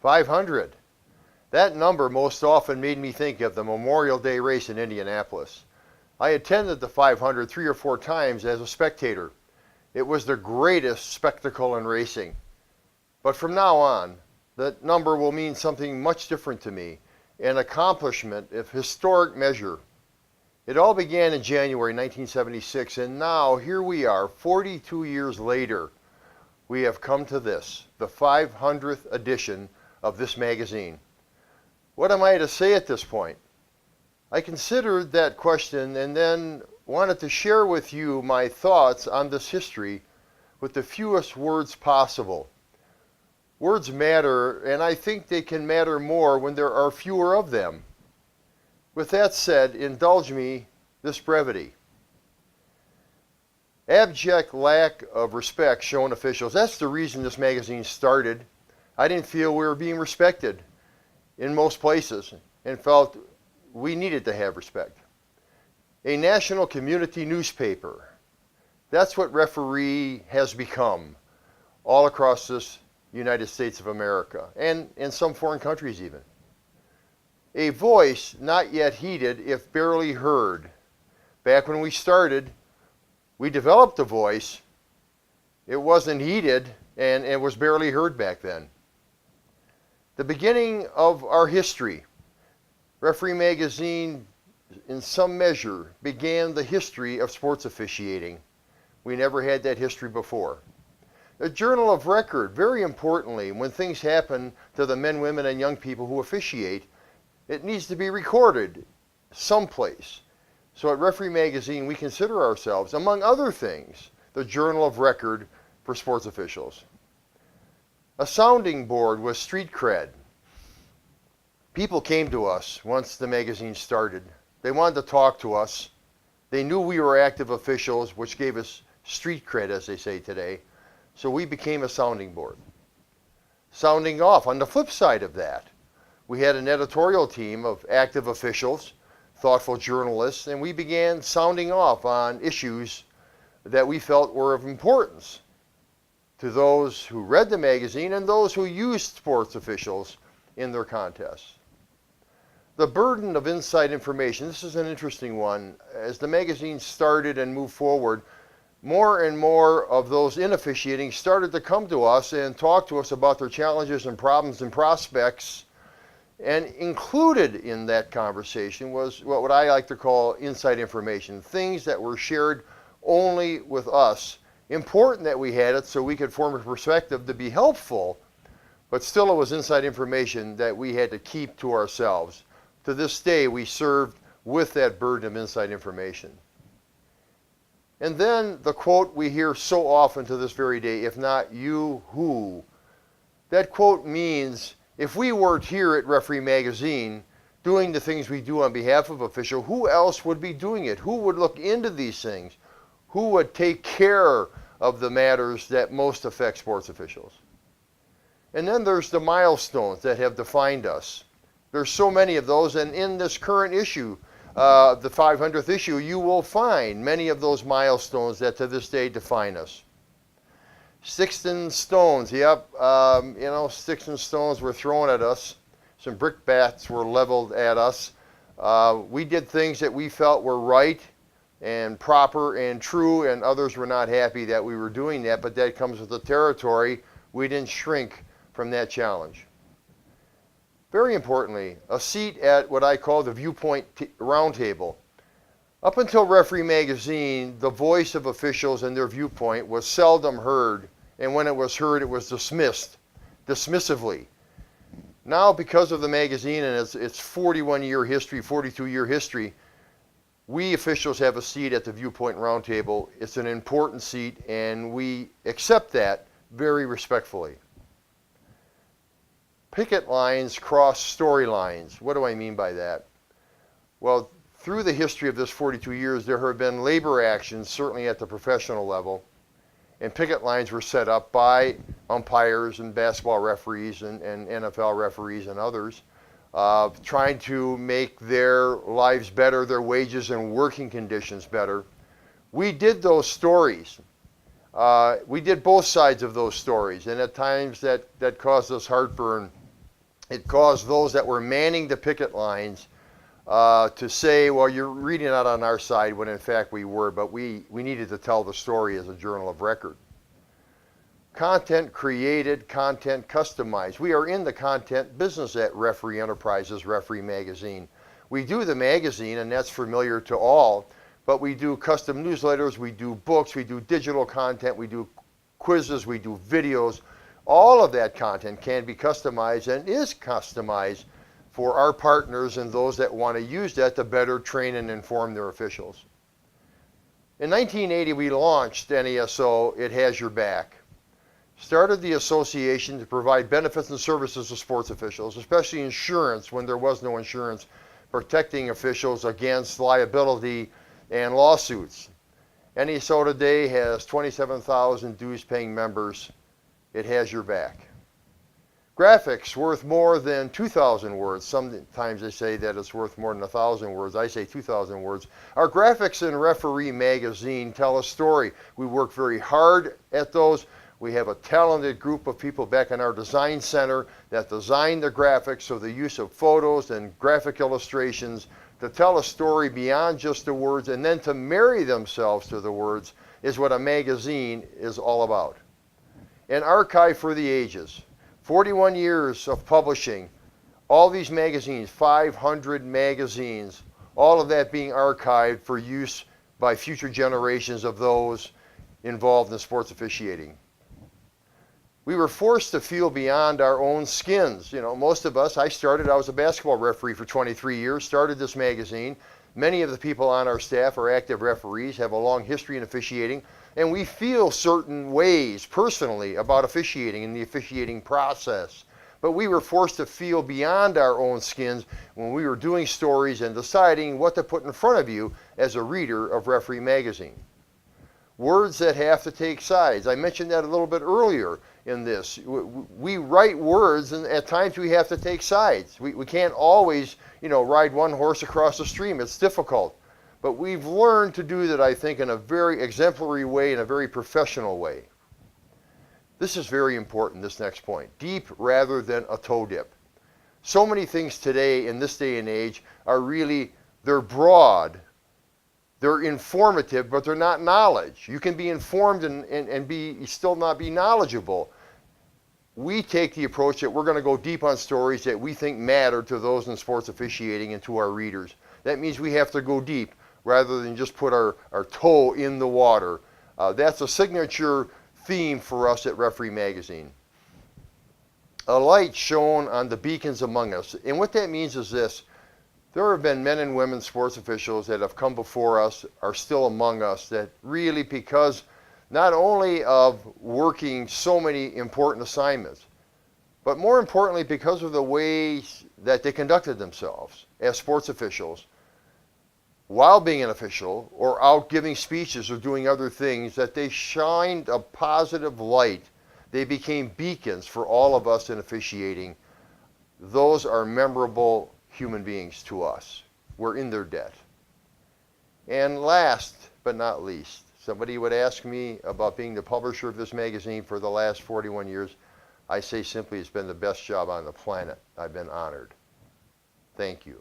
500. That number most often made me think of the Memorial Day race in Indianapolis. I attended the 500 3 or 4 times as a spectator. It was the greatest spectacle in racing. But from now on, that number will mean something much different to me, an accomplishment of historic measure. It all began in January 1976, and now here we are, 42 years later. We have come to this, the 500th edition of this magazine. What am I to say at this point? I considered that question and then wanted to share with you my thoughts on this history with the fewest words possible. Words matter, and I think they can matter more when there are fewer of them. With that said, indulge me this brevity. Abject lack of respect shown officials. That's the reason this magazine started. I didn't feel we were being respected in most places and felt we needed to have respect. A national community newspaper. That's what referee has become all across this United States of America and in some foreign countries even. A voice not yet heeded if barely heard. Back when we started, we developed a voice. It wasn't heeded and it was barely heard back then. The beginning of our history. Referee Magazine, in some measure, began the history of sports officiating. We never had that history before. A journal of record, very importantly, when things happen to the men, women, and young people who officiate, it needs to be recorded someplace. So at Referee Magazine, we consider ourselves, among other things, the journal of record for sports officials. A sounding board with street cred. People came to us once the magazine started. They wanted to talk to us. They knew we were active officials, which gave us street cred, as they say today. So we became a sounding board. Sounding off, on the flip side of that, we had an editorial team of active officials, thoughtful journalists, and we began sounding off on issues that we felt were of importance to those who read the magazine and those who used sports officials in their contests. The burden of inside information, this is an interesting one. As the magazine started and moved forward, more and more of those in officiating started to come to us and talk to us about their challenges and problems and prospects. And included in that conversation was what I like to call inside information, things that were shared only with us. Important that we had it so we could form a perspective to be helpful, but still it was inside information that we had to keep to ourselves. To this day, we served with that burden of inside information. And then the quote we hear so often to this very day, if not you, who? That quote means, if we weren't here at Referee Magazine doing the things we do on behalf of official, who else would be doing it? Who would look into these things? Who would take care of the matters that most affect sports officials? And then there's the milestones that have defined us. There's so many of those, and in this current issue, the 500th issue, you will find many of those milestones that to this day define us. Sticks and stones, yep, sticks and stones were thrown at us. Some brickbats were leveled at us. We did things that we felt were right and proper and true, and others were not happy that we were doing that, but that comes with the territory. We didn't shrink from that challenge. Very importantly, a seat at what I call the viewpoint roundtable. Up until Referee Magazine, the voice of officials and their viewpoint was seldom heard, and when it was heard, it was dismissed, dismissively. Now, because of the magazine and its 41-year history, 42-year history, we officials have a seat at the viewpoint roundtable. It's an important seat, and we accept that very respectfully. Picket lines cross storylines. What do I mean by that? Well, through the history of this 42 years, there have been labor actions, certainly at the professional level, and picket lines were set up by umpires and basketball referees and NFL referees and others, trying to make their lives better, their wages and working conditions better. We did those stories. We did both sides of those stories, and at times that caused us heartburn it caused those that were manning the picket lines to say, well, you're reading it on our side, when in fact we were, but we needed to tell the story as a journal of record. Content created, content customized. We are in the content business at Referee Enterprises, Referee Magazine. We do the magazine, and that's familiar to all, but we do custom newsletters, we do books, we do digital content, we do quizzes, we do videos. All of that content can be customized and is customized for our partners and those that want to use that to better train and inform their officials. In 1980, we launched NASO, It Has Your Back. Started the association to provide benefits and services to sports officials, especially insurance when there was no insurance, protecting officials against liability and lawsuits. NASO today has 27,000 dues-paying members. It has your back. Graphics worth more than 2,000 words. Sometimes they say that it's worth more than 1,000 words. I say 2,000 words. Our graphics in Referee Magazine tell a story. We work very hard at those. We have a talented group of people back in our design center that design the graphics, so the use of photos and graphic illustrations to tell a story beyond just the words and then to marry themselves to the words is what a magazine is all about. An archive for the ages. 41 years of publishing, all these magazines, 500 magazines, all of that being archived for use by future generations of those involved in sports officiating. We were forced to feel beyond our own skins. You know, most of us, I was a basketball referee for 23 years, started this magazine. Many of the people on our staff are active referees, have a long history in officiating, and we feel certain ways personally about officiating and the officiating process. But we were forced to feel beyond our own skins when we were doing stories and deciding what to put in front of you as a reader of Referee Magazine. Words that have to take sides. I mentioned that a little bit earlier in this. We write words, and at times we have to take sides. We can't always, ride one horse across the stream. It's difficult. But we've learned to do that, I think, in a very exemplary way, in a very professional way. This is very important, this next point. Deep rather than a toe dip. So many things today, in this day and age, are really, they're broad, they're informative, but they're not knowledge. You can be informed and still not be knowledgeable. We take the approach that we're going to go deep on stories that we think matter to those in sports officiating and to our readers. That means we have to go deep rather than just put our toe in the water. That's a signature theme for us at Referee Magazine. A light shone on the beacons among us. And what that means is this. There have been men and women sports officials that have come before us, are still among us, that really, because not only of working so many important assignments, but more importantly because of the ways that they conducted themselves as sports officials, while being an official or out giving speeches or doing other things, that they shined a positive light. They became beacons for all of us in officiating. Those are memorable human beings to us. We're in their debt. And last but not least, somebody would ask me about being the publisher of this magazine for the last 41 years. I say simply it's been the best job on the planet. I've been honored. Thank you.